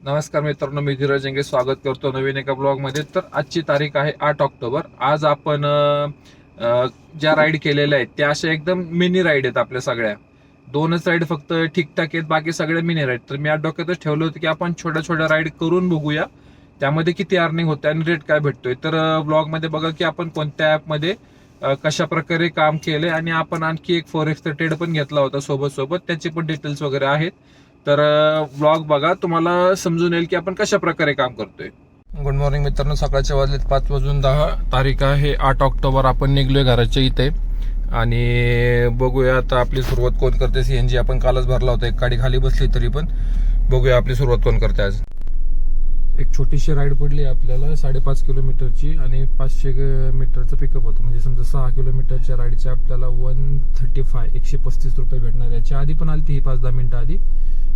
नमस्कार मित्रांनो, मी धीरज जंगे स्वागत करतो नवीन एका ब्लॉग मध्ये. तर आजची तारीख आहे 8 ऑक्टोबर. आज आपण ज्या राईड केलेल्या आहेत त्या अशा एकदम मिनी राईड आहेत. आपल्या सगळ्या दोनच राईड फक्त ठीकठाक आहेत, बाकी सगळ्या मिनी राईड. तर मी आज डोक्यातच ठेवलं होतं की आपण छोट्या छोट्या राईड करून बघूया त्यामध्ये किती अर्निंग होते आणि रेट काय भेटतोय. तर ब्लॉग मध्ये बघा की आपण कोणत्या ऍप मध्ये कशा प्रकारे काम केलंय, आणि आपण आणखी एक फोरेक्सचा ट्रेड पण घेतला होता सोबत त्याची पण डिटेल्स वगैरे आहेत. तर व्लॉग बघा, तुम्हाला समजून येईल की आपण कशा प्रकारे काम करतोय. गुड मॉर्निंग मित्रांनो, सकाळच्या वाजलेत 5:10. तारीख आहे 8 ऑक्टोबर. आपण निघलोय घराच्या इथे आणि बघूया आता आपली सुरुवात कोण करते. सीएनजी आपण कालच भरला होता, एक गाडी खाली बसली, तरी पण बघूया आपली सुरुवात कोण करते आज. एक छोटीशी राईड पडली आपल्याला 5.5 किलोमीटरची आणि 500 मीटरचं पिकअप होतं. म्हणजे समजा 6 किलोमीटरच्या राईडचे आपल्याला 135 रुपये भेटणार. याच्या आधी पण आली ती 5-10 मिनिटं आधी,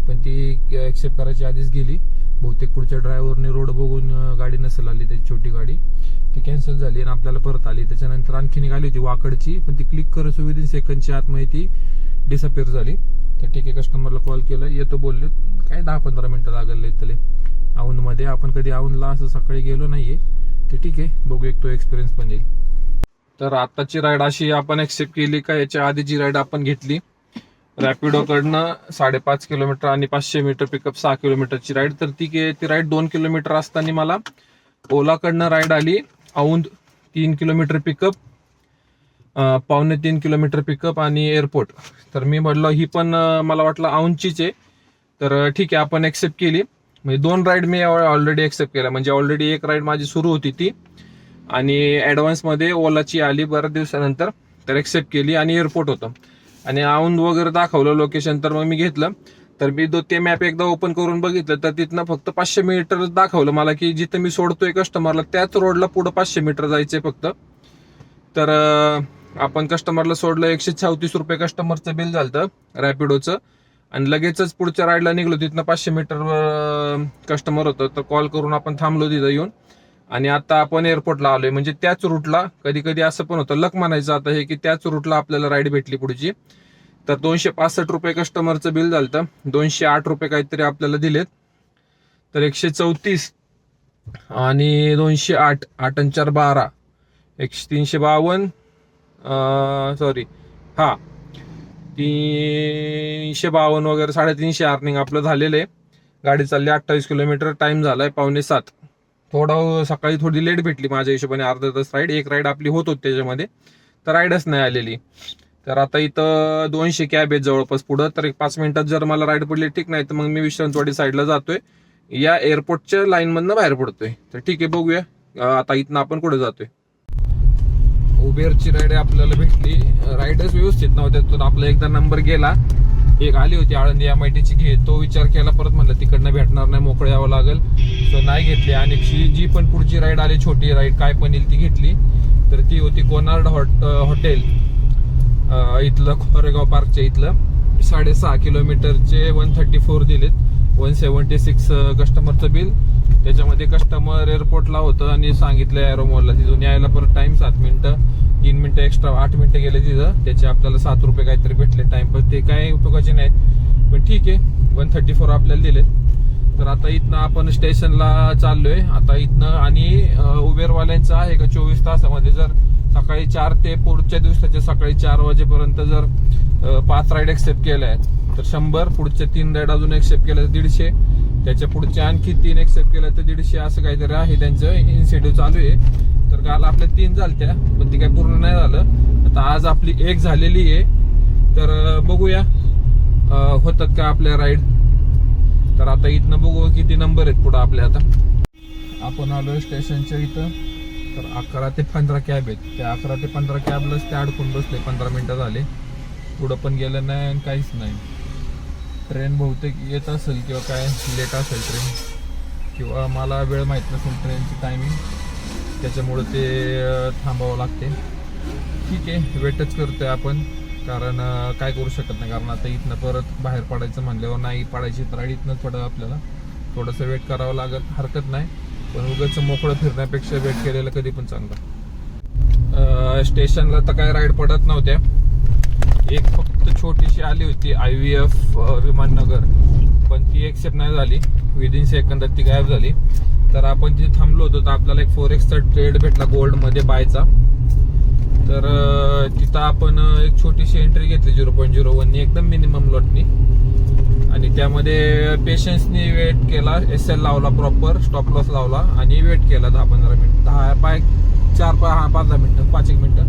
पण ती एक्सेप्ट करायची आधीच गेली. बहुतेक पुढच्या ड्रायव्हरने रोड बघून गाडी नसेल आली, त्याची छोटी गाडी ती कॅन्सल झाली आणि आपल्याला परत आली. त्याच्यानंतर आणखी निघाली होती वाकडची, पण ती क्लिक करत विदिन सेकंडच्या आतमध्ये ती डिसअपिअर झाली. तर ठीक आहे, कस्टमरला कॉल केला, येतो बोलले. काय 10-15 मिनिटं लागले तले औंधमध्ये. आपण कधी औंधला असं सकाळी गेलो नाहीये, तर ठीक आहे, बघू, एक तो एक्सपिरियन्स पण येईल. तर आताची राईड अशी आपण एक्सेप्ट केली का याच्या आधी जी राईड आपण घेतली रॅपिडो कडनं 5.5 किलोमीटर आणि 500 मीटर पिकअप 6 किलोमीटरची राईड, तर ती राईड 2 किलोमीटर असताना मला ओला कडनं राईड आली Aundh 3 kilometre pickup, 2.25 kilometre pickup आणि एअरपोर्ट. तर मी म्हटलं ही पण मला वाटलं औंधचीच आहे, तर ठीक आहे आपण एक्सेप्ट केली. म्हणजे 2 राईड मी ऑलरेडी एक्सेप्ट केल्या. म्हणजे ऑलरेडी एक राईड माझी सुरू होती ती, आणि ऍडव्हान्स मध्ये ओलाची आली बऱ्याच दिवसानंतर, तर एक्सेप्ट केली. आणि एअरपोर्ट होतं आणि औंध वगैरे दाखवलं लोकेशन, तर मग मी घेतलं. तर मी ते मॅप एकदा ओपन करून बघितलं, तर तिथनं फक्त 500 मीटर दाखवलं मला की जिथं मी सोडतोय कस्टमरला त्याच रोडला पुढं 500 मीटर जायचंय फक्त. तर आपण कस्टमरला सोडलं, 134 रुपये कस्टमरचं बिल झालं रॅपिडोचं, आणि लगेचच पुढच्या राईडला निघलो. तिथनं 500 मीटर कस्टमर होतं, तर कॉल करून आपण थांबलो तिथं येऊन, आणि आता आपण एअरपोर्टला आलोय. म्हणजे त्याच रूटला, कधी कधी असं पण होतं, लक म्हणायचं आता हे, की त्याच रूटला आपल्याला राईड भेटली पुढची. तर 265 रुपये कस्टमरचं बिल झालं, 208 रुपये काहीतरी आपल्याला दिलेत. तर 134 आणि 208, 8 आणि 4 12, 352, सॉरी, हा 352 वगैरे 350 अर्निंग आपलं झालेलं आहे. गाडी चालली 28 किलोमीटर, टाइम झालाय 6:45. थोडं सकाळी थोडी लेट भेटली माझ्या हिशोबाने, अर्धा तास राईड. एक राईड आपली होत होती त्याच्यामध्ये, तर राईडच नाही आलेली. तर आता इथं 200 कॅब आहेत जवळपास पुढं, तर एक 5 मिनिटात जर मला राईड पडली ठीक, नाही तर मग मी विश्रांतवाडी साईडला जातोय, या एअरपोर्टच्या लाईन मधनं बाहेर पडतोय. तर ठीक आहे, बघूया आता इथनं आपण कुठे जातोय. उबेरची राईड आपल्याला भेटली. राईडच व्यवस्थित नव्हत्या, तर आपला एकदा नंबर गेला. एक आली होती आळंदी MITची, घे, तो विचार केला, परत म्हणलं तिकडनं भेटणार नाही, मोकळं यावं लागेल, तर नाही घेतली. आणि जी पण पुढची राईड आली छोटी राईड काय पण येईल ती घेतली. तर ती होती कोनार्ड हॉटेल इथलं, कोरेगाव पार्कच्या इथलं. 6.5 किलोमीटरचे 134 दिलेत, 176 कस्टमरचं बिल. त्याच्यामध्ये कस्टमर एअरपोर्टला होतं आणि सांगितलं एरोमॉलला, तिथून यायला परत टाइम 7 मिनिटं, 3 मिनिटं एक्स्ट्रा, 8 मिनिटं गेले तिथं. त्याचे आपल्याला 7 रुपये काहीतरी भेटले टाइम, पण ते काय उपयोगाचे नाहीत, पण ठीक आहे. 134 आपल्याला दिलेत. तर आता इथनं आपण स्टेशनला चाललोय आता इथनं. आणि उबेरवाल्यांचं आहे का 24 तासामध्ये जर सकाळी 4 ते पुढच्या दिवसाच्या सकाळी 4 वाजेपर्यंत जर 5 राईड एक्सेप्ट केल्या आहेत तर 100, पुढच्या 3 राईड अजून एक्सेप्ट केल्या तर 150, त्याच्या पुढच्या आणखी 3 एक्सेप्ट केल्या तर 150, असं काहीतरी आहे त्यांचं इन्सेंटिव्ह चालू आहे. तर काल आपल्या 3 झालत्या, पण ती काही पूर्ण नाही झालं. आता आज आपली 1 झालेली आहे, तर बघूया होतात का आपल्या राईड. तर आता इथनं बघू किती नंबर आहेत पुढं आपल्या. आता आपण आलोय स्टेशनच्या इथं. तर 11 ते 15 कॅब आहेत. त्या 11 ते 15 कॅबलाच ते अडकून बसले. 15 मिनिटं झाले, पुढं पण गेलं नाही आणि काहीच नाही. ट्रेन बहुतेक येत असेल किंवा काय लेट असेल ट्रेन, किंवा मला वेळ माहीत नसेल ट्रेनची टायमिंग, त्याच्यामुळं ते थांबावं लागते. ठीक आहे, वेटच करतोय आपण, कारण काय करू शकत नाही. कारण आता इथनं परत बाहेर पडायचं म्हणल्यावर नाही पडायची तर इथनंच पडलं आपल्याला. थोडंसं वेट करावं लागत, हरकत नाही, पण उगाच मोकळं फिरण्यापेक्षा वेट केलेलं कधी पण चांगलं. स्टेशनला तर काय राईड पडत नव्हत्या. एक फक्त छोटीशी आली होती IVF विमाननगर, पण ती एक्सेप्ट नाही झाली. विदिन सेकंदात ती गायब झाली. तर आपण तिथे थांबलो होतो, तर आपल्याला एक 4x चा ट्रेड भेटला गोल्ड मध्ये बायचा. तर तिथं आपण एक छोटीशी एंट्री घेतली 0.01 एकदम मिनिमम लॉटनी, आणि त्यामध्ये पेशन्सनी वेट केला, SL लावला, प्रॉपर स्टॉप लॉस लावला आणि वेट केला 10-15 मिनिट, 5 मिनिटं.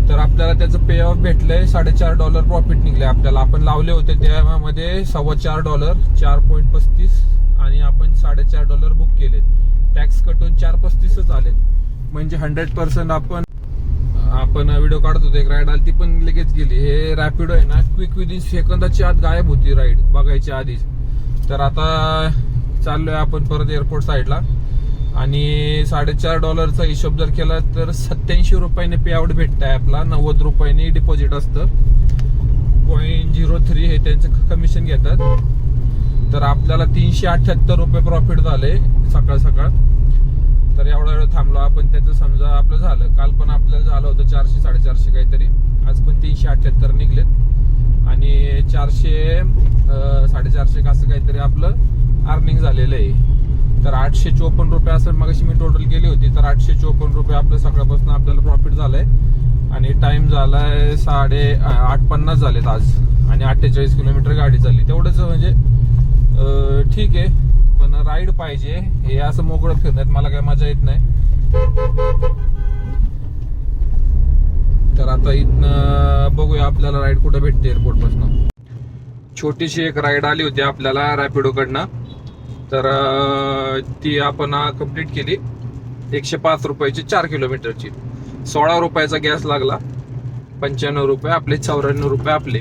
तर आपल्याला त्याचं पे ऑफ भेटलंय $4.5 प्रॉफिट निघले आपल्याला. आपण लावले होते त्यामध्ये $4.25, 4.35, आणि आपण $4.5 बुक केले. टॅक्स कटून 4.35च आले, म्हणजे 100% आपण व्हिडिओ काढत होतो. एक राईड आली ती पण लगेच गेली. हे रॅपिडो आहे ना, क्विक विदिन सेकंदाची आत गायब होती राईड बघायच्या आधीच. तर आता चाललोय आपण परत एअरपोर्ट साईडला, आणि $4.5चा हिशोब जर केला तर 87 रुपयाने पे आउट भेटत आहे आपला. 90 रुपयाने डिपॉझिट असतं. 0.03 हे त्यांचं कमिशन घेतात. तर आपल्याला $378 प्रॉफिट झाले सकाळ सकाळ. तर एवढा वेळ थांबलो आपण, त्याचं समजा आपलं झालं. काल पण आपल्याला झालं होतं 400-450 काहीतरी, आज पण 378 निघलेत, आणि 400-450 असं काहीतरी आपलं अर्निंग झालेलं आहे. तर 854 रुपये असं मगाशी मी टोटल केली होती. तर 854 रुपये आपलं सकाळपासून आपल्याला प्रॉफिट झालंय, आणि टाइम झालाय 8:50 झालेत आज, आणि 48 किलोमीटर गाडी चालली. तेवढंच म्हणजे ठीक आहे, पण राईड पाहिजे. हे असं मोकळं फिरण्यात मला काय मजा येत नाही. तर आता इथनं बघूया आपल्याला राईड कुठं भेटते एअरपोर्ट पासून. छोटीशी एक राईड आली होती आपल्याला रॅपिडो कडनं, तर ती आपण कंप्लीट केली. 105 रुपयाची 4 किलोमीटरची. 16 रुपयाचा गॅस लागला, 95 रुपये आपले, 94 रुपये आपले.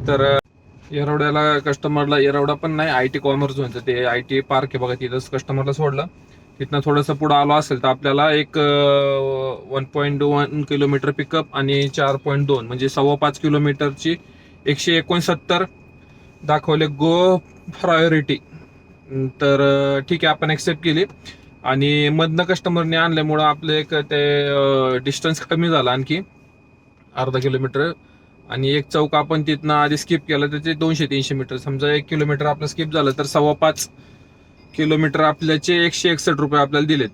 तर येरवड्याला कस्टमरला, येरवडा पण नाही, IT कॉमर्स होतं ते, IT पार्क आहे बघा, तिथंच कस्टमरला सोडलं. तिथनं थोडंसं पुढं आलो असेल तर आपल्याला एक 1.1 किलोमीटर पिकअप आणि 4.2 म्हणजे 5.25 किलोमीटरची 169 दाखवले गो प्रायोरिटी. तर ठीक आहे, आपण ऍक्सेप्ट केली, आणि मधनं कस्टमरने आणल्यामुळं आपलं एक ते डिस्टन्स कमी झाला आणखी अर्धा किलोमीटर. आणि एक चौक आपण तिथनं आधी स्किप केलं तर ते 200-300 मीटर, समजा 1 किलोमीटर आपलं स्किप झालं तर 5.25 किलोमीटर आपल्याचे 161 रुपये आपल्याला दिलेत.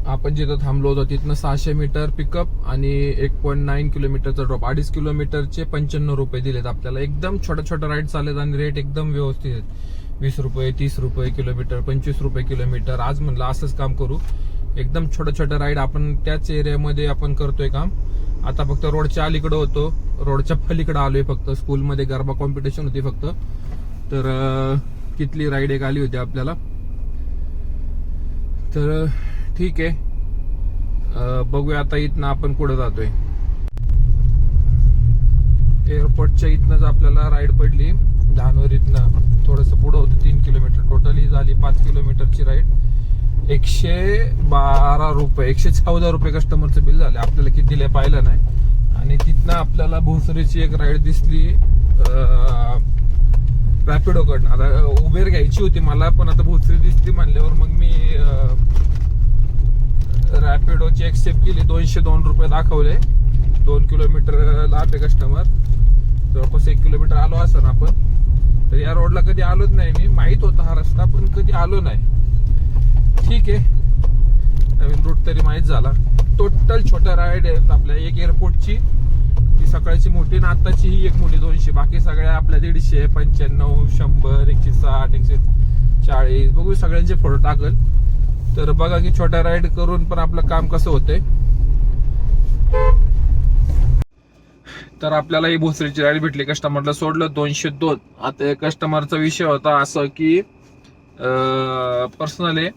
आपण जिथं थांबलो होतो तिथनं 600 मीटर पिकअप आणि 1.9 किलोमीटरचा ड्रॉप, 2.5 किलोमीटरचे 95 रुपये दिलेत आपल्याला. एकदम छोटा राईड चालत आणि रेट एकदम व्यवस्थित आहेत. 20 रुपये, 30 रुपये किलोमीटर, 25 रुपये किलोमीटर. आज म्हणलं असंच काम करू, एकदम छोटा राईड. आपण त्याच एरियामध्ये आपण करतोय काम. आता फक्त रोडच्या अलीकडे होतो, रोडच्या पलीकडे आलोय फक्त. स्कूलमध्ये गरबा कॉम्पिटिशन होती फक्त, तर तिथली राईड एक आली होती आपल्याला. तर ठीक आहे, बघूया आता इथनं आपण पुढे जातोय. एअरपोर्टच्या इथनंच आपल्याला राईड पडली धानवरीतनं, थोडंसं पुढं होतं 3 किलोमीटर. टोटल ही झाली 5 किलोमीटरची राईड. 112 रुपये, 114 रुपये कस्टमरचं बिल झालं. आपल्याला किती दिले पाहिलं नाही. आणि तिथनं आपल्याला भोसरीची एक राईड दिसली रॅपिडो कडनं. आता उबेर घ्यायची होती मला, पण आता भोसरी दिसली म्हणल्यावर मग मी रॅपिडोची एक्सेप्ट केली. 202 रुपये दाखवले. 2 किलोमीटर लांब कस्टमर, जवळपास 1 किलोमीटर आलो असं ना आपण. तर या रोडला कधी आलोच नाही मी, माहित होता हा रस्ता पण कधी आलो नाही. ठीक आहे, नवीन रूट तरी माहीत झाला. टोटल छोटा राईड आहे आपल्या. एक एअरपोर्टची ती सकाळची मोठी आणि आत्ताची ही एक मोठी 200, बाकी सगळ्या आपल्या 150, 95, 100, 160, 140. बघू सगळ्यांचे फोटो टाकल. तर बघा की छोटा राईड करून पण आपलं काम कसं होतंय. तर आपल्याला ही भोसरीची राईड भेटली, कस्टमरला सोडलं 202. आता कस्टमरचा विषय होता असं की पर्सनल आहे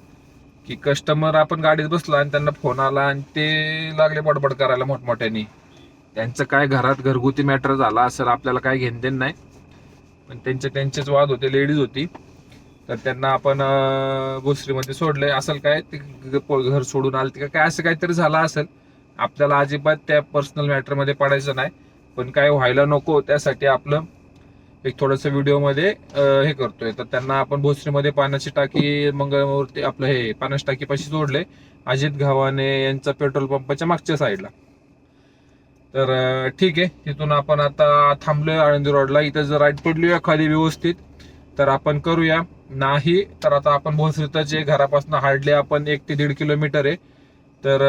की कस्टमर आपण गाडीत बसला आणि त्यांना फोन आला आणि ते लागले बडबड करायला मोठमोठ्याने. त्यांचं काय घरात घरगुती मॅटर झाला असेल, आपल्याला काय घेणदेण नाही, पण त्यांचेच वाद होते. लेडीज होती, तर त्यांना आपण भोसरीमध्ये सोडले. असेल काय ते घर सोडून आले काय असं काहीतरी झालं असेल. आपल्याला अजिबात त्या पर्सनल मॅटरमध्ये पडायचं नाही, पण काय व्हायला नको त्यासाठी आपलं एक थोडंसं व्हिडिओमध्ये हे करतोय. तर त्यांना आपण भोसरीमध्ये पाण्याची टाकी मंगळमूर्ती आपलं हे पाण्याची टाकीपाशी सोडले, अजित घावाने यांचा पेट्रोल पंपाच्या मागच्या साईडला. तर ठीक आहे, तिथून आपण आता थांबलोय आळंदी रोडला. इथं जर राईड पडली एखादी व्यवस्थित तर आपण करूया. नाही तर आता आपण भोसरीतच आहे, घरापासून हार्डली आपण 1 ते 1.5 किलोमीटर आहे. तर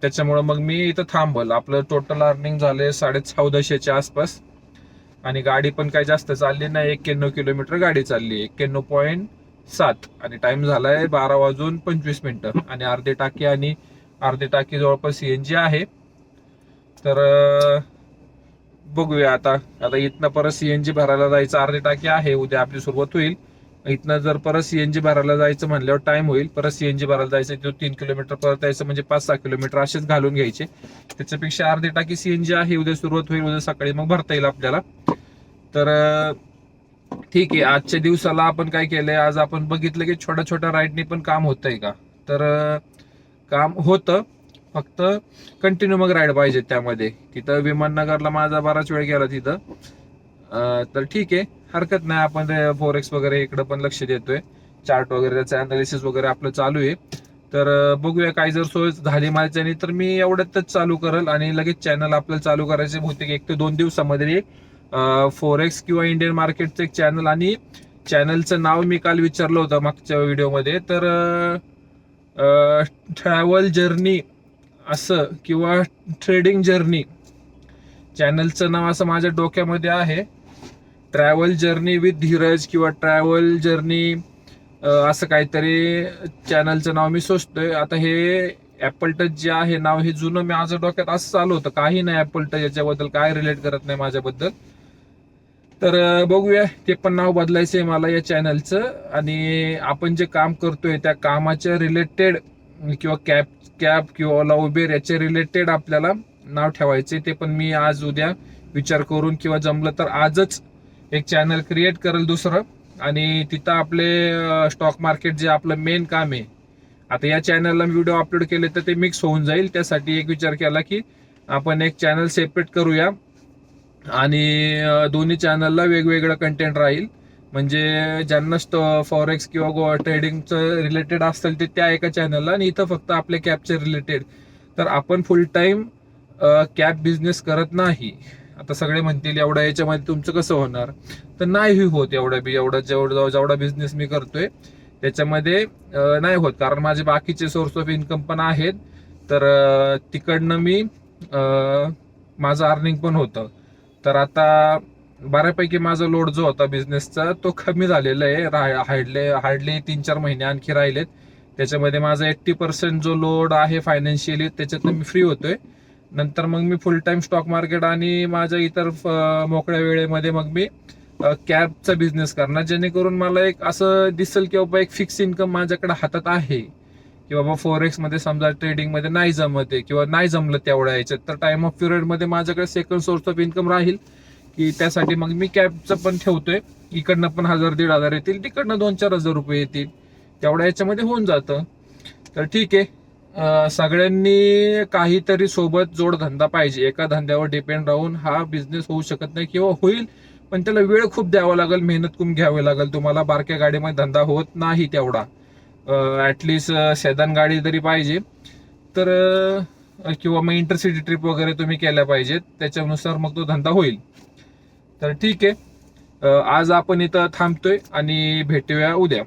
त्याच्यामुळं मग मी इथं थांबल. आपलं टोटल अर्निंग झाले 1450च्या आसपास आणि गाडी पण काही जास्त चालली नाही, 91 किलोमीटर गाडी चालली, 91.7 आणि टाइम झालाय 12:25 आणि अर्धी टाकी जवळपास सीएनजी आहे. तर बघूया आता इथनं परत सीएनजी भरायला जायचं, अर्धी टाकी आहे, उद्या आपली सुरुवात होईल. इथनं जर परत सीएनजी भरायला जायचं म्हणल्यावर टाइम होईल, परत सीएनजी भरायला जायचं, तो 3 किलोमीटर परत यायचं, म्हणजे 5-6 किलोमीटर असेच घालून घ्यायचे. त्याच्यापेक्षा अर्धी टाकी सीएनजी आहे, उद्या सुरुवात होईल, उद्या सकाळी मग भरता येईल आपल्याला. तर ठीक आहे. आजच्या दिवसाला आपण काय केलंय, आज आपण बघितलं की छोट्या छोट्या राईडनी पण काम होतंय का, तर काम होतं, फक्त कंटिन्यू मग राईड पाहिजे त्यामध्ये. तिथं विमाननगरला माझा बराच वेळ गेला तिथं. तर ठीक आहे, हरकत नाही, आपण फोरेक्स वगैरे इकडे पण लक्ष देतोय, चार्ट वगैरे त्याचं अनालिसिस वगैरे आपलं चालू आहे. तर बघूया, काही जर सोय झाली माझ्याने तर मी एवढ्यातच चालू करेल आणि लगेच चॅनल आपल्याला चालू करायचे बहुतेक 1 ते 2 दिवसामध्ये. फोरेक्स किंवा इंडियन मार्केटचं एक चॅनल, आणि चॅनलचं नाव मी काल विचारलं होतं मागच्या व्हिडिओमध्ये, तर ट्रॅव्हल जर्नी असं किंवा ट्रेडिंग जर्नी, चॅनलचं नाव असं माझ्या डोक्यामध्ये आहे. ट्रॅव्हल जर्नी विथ धीरज किंवा ट्रॅव्हल जर्नी असं काहीतरी चॅनलचं नाव मी सोचतोय. आता हे ऍपल टच जे आहे नाव, हे जुनं माझ्या डोक्यात असं चालू होतं, काही नाही ऍपल टच याच्याबद्दल काय रिलेट करत नाही माझ्याबद्दल. तर बघूया, ते पण नाव बदलायचंय मला या चॅनलचं. आणि आपण जे काम करतोय त्या कामाच्या रिलेटेड किंवा कॅब किंवा ओला उबेर याच्या रिलेटेड आपल्याला नाव ठेवायचे. ते पण मी आज उद्या विचार करून किंवा जमलं तर आजच एक चॅनल क्रिएट करेल दुसरं, आणि तिथं आपले स्टॉक मार्केट जे आपलं मेन काम आहे. आता या चॅनलला व्हिडिओ अपलोड केले तर ते मिक्स होऊन जाईल, त्यासाठी एक विचार केला की आपण एक चॅनल सेपरेट करूया आणि दोन्ही चॅनलला वेगवेगळं कंटेंट राहील. म्हणजे ज्यांना फॉरेक्स किंवा ट्रेडिंगचं रिलेटेड असेल ते त्या एका चॅनलला, आणि इथं फक्त आपल्या कॅबच्या रिलेटेड. तर आपण फुल टाइम कॅब बिझनेस करत नाही. आता सगळे म्हणतील एवढ्या याच्यामध्ये तुमचं कसं होणार, तर नाही होत. जेवढा बिझनेस मी करतोय त्याच्यामध्ये नाही होत, कारण माझे बाकीचे सोर्स ऑफ इन्कम पण आहेत. तर तिकडनं मी माझं अर्निंग पण होतं. तर आता बऱ्यापैकी माझा लोड जो होता बिझनेसचा तो कमी झालेला आहे. हार्डली 3-4 महिने आणखी राहिलेत. त्याच्यामध्ये माझा 80% जो लोड आहे फायनान्शियली त्याच्यातनं मी फ्री होतोय. नंतर मग मी फुल टाइम स्टॉक मार्केट आणि माझ्या इतर मोकळ्या वेळेमध्ये मग मी कॅबचा बिझनेस करणार, जेणेकरून मला एक असं दिसेल की बाबा एक फिक्स इन्कम माझ्याकडे हातात आहे. की बाबा फोरेक्स मध्ये समजा ट्रेडिंग मध्ये नाही जमत आहे किंवा नाही जमलं तेवढ्या याच्यात, तर टाइम ऑफ पिरियड मध्ये माझ्याकडे सेकंड सोर्स ऑफ इन्कम राहील. की त्यासाठी मग मी कॅबचं पण ठेवतोय. इकडनं पण 1000-1500 येतील, तिकडनं 2-4 हजार रुपये येतील, तेवढ्या याच्यामध्ये होऊन जातं. तर ठीक आहे, सगळ्यांनी काहीतरी सोबत जोडधंदा पाहिजे. एका धंद्यावर डिपेंड राहून हा बिझनेस होऊ शकत नाही, किंवा होईल पण त्याला वेळ खूप द्यावा लागेल, मेहनत खूप घ्यावी लागेल तुम्हाला. बारक्या गाडीमध्ये धंदा होत नाही तेवढा. ऍटलिस्ट सेदान गाडी तरी पाहिजे, तर किंवा मग इंटरसिटी ट्रिप वगैरे तुम्ही केल्या पाहिजेत, त्याच्यानुसार मग तो धंदा होईल. तर ठीक आहे, आज आपण इथं थांबतोय आणि भेटूया उद्या.